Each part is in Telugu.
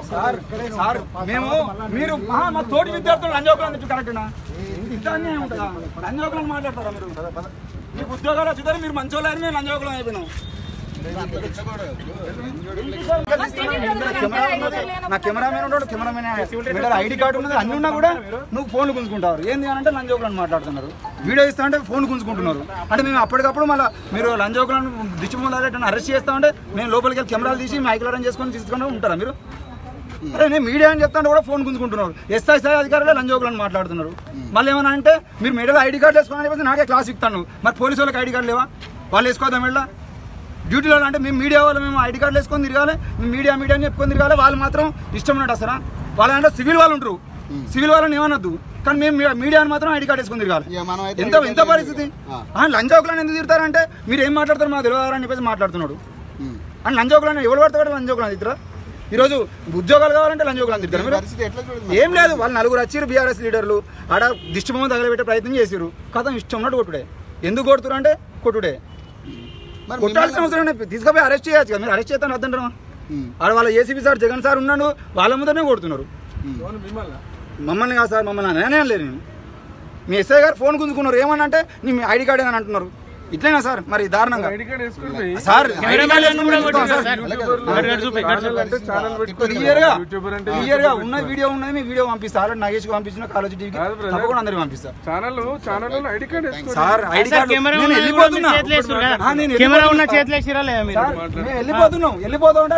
సార్ మేము మీరు మా తోటి విద్యార్థులు లంజోకులు కరెక్టేనా? ఇదాన్ని ఉంటుందా? లంజోకులను మాట్లాడతారా మీరు? మీకు ఉద్యోగాలు వచ్చేదారు మీరు మంచోళ్ళని మేము లంజోకులం అయిపోయినాం. నా కెమెరామెన్ ఉంటాడు, కెమెరామెన్ ఐడి కార్డు ఉన్నది, అన్ని ఉన్నా కూడా నువ్వు ఫోన్లు గుంజుకుంటారు. ఏంది అంటే లంజోకులను మాట్లాడుతున్నారు. వీడియో ఇస్తా అంటే ఫోన్ గుంజుకుంటున్నారు. అంటే మేము అప్పటికప్పుడు మళ్ళీ మీరు లంజోకులను దిష్టిబొమ్మలు అరెస్ట్ చేస్తా ఉంటే మేము లోపలికి వెళ్ళి కెమెరాలు తీసి మైకులరం చేసుకొని తీసుకొని ఉంటారా మీరు? అరే నేను మీడియా అని చెప్తాను కూడా ఫోన్ గుంజుకుంటున్నారు. ఎస్ఐ అధికారులే లంజోకులను మాట్లాడుతున్నారు. మళ్ళీ ఏమన్నా అంటే మీరు మెడలో ఐడి కార్డు వేసుకోవాలని చెప్పేసి నాకే క్లాస్ ఇస్తాను. మరి పోలీసు వాళ్ళకి ఐడి కార్డు లేవా? వాళ్ళు వేసుకోవద్దాం మెడలో డ్యూటీలో. అంటే మేము మీడియా వాళ్ళు మేము ఐడి కార్డులు వేసుకొని తిరగాలి, మేము మీడియా అని చెప్పుకొని తిరగాలి. వాళ్ళు మాత్రం ఇష్టం ఉన్నట్టు వస్తారా? వాళ్ళంటే సివిల్ వాళ్ళు ఉంటారు, సివిల్ వాళ్ళని ఏమనొద్దు, కానీ మేము మీడియాని మాత్రం ఐడి కార్డు వేసుకొని తిరగాలి. ఎంత పరిస్థితి? లంజోకులను ఎందుకు తిడతారంటే మీరు ఏం మాట్లాడతారు మాకు తెలియదు అని చెప్పేసి మాట్లాడుతున్నాడు. అని లంజోకులను ఎవరు పడతాడు? లంజోకులను తిడతారా? ఈరోజు ఉద్యోగాలు కావాలంటే లంజోకులను తిడతారు. ఏం లేదు, వాళ్ళు నలుగురు వచ్చారు బీఆర్ఎస్ లీడర్లు, ఆడ దిష్టిబొమ్మ తగలబెట్టే ప్రయత్నం చేసారు. కథం ఇష్టం ఉన్నట్టు కొట్టుడే. ఎందుకు కొడుతురు అంటే కొట్టుడే. కొట్టాల్సిన అవసరం తీసుకుపోయి అరెస్ట్ చేయొచ్చు కదా. మీరు అరెస్ట్ చేస్తాను వద్దంటారా? ఆడ వాళ్ళ ఏసీబీ సార్ జగన్ సార్ ఉన్నాడు, వాళ్ళ ముందరనే కొడుతున్నారు. మమ్మల్ని కాదు సార్, మమ్మల్ని నేనే లేదు. నేను మీ ఎస్ఐ గారు ఫోన్ గుంజుకున్నారు. ఏమన్నా అంటే నీ ఐడి కార్డు ఏదని అంటున్నారు. ఇట్లైనా సార్ మరి దారుణంగా సార్ క్లియర్ గా ఉన్న వీడియో ఉన్నది. మీ వీడియో పంపిస్తారు, నగేష్ పంపించిన కాలేజ్ టీవీకి తప్పకుండా అందరికి పంపిస్తారు సార్. ఐడి కార్డు వెళ్ళిపోతా ఉంటే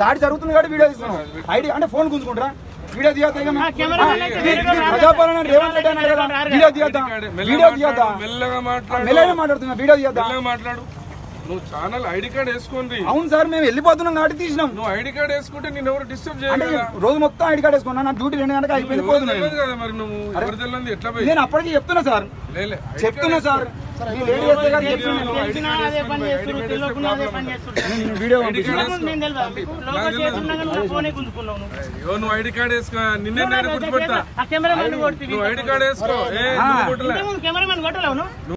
దాడి జరుగుతుంది కాబట్టి వీడియో తీస్తున్నాం. ఐడి అంటే ఫోన్ గుంజుకుంటారా? వీడియో తీయద్దా? ప్రజాపాలన రేవంత్ రెడ్డి అన్నాడు కదా, వీడియో తీయద్దా? వీడియో తీయద్దా? మెల్లగా మాట్లాడుతున్నా, వీడియో తీయద్దా? నువ్వు ఛానల్ ఐడి కార్డ్ వేసుకోండి. అవును సార్, మేము వెళ్ళిపోతున్నాం కాబట్టి తీసినాం. నువ్వు ఐడి కార్డ్ వేసుకుంటే నేను ఎవరు డిస్టర్బ్ చేయాలి? రోజు మొత్తం ఐడి కార్డ్ వేసుకున్నా, నా డ్యూటీ 2 గంటలకు అయిపోయిపోతున్నాను. నేను అప్పటికి చెప్తున్నా సార్, చెప్తున్నా సార్. నువ్వు ఐడి కార్డ్ వేసుకో, నిన్నే నేను గుర్తుపెడతా. నువ్వు ఐడి కార్డ్ వేసుకో.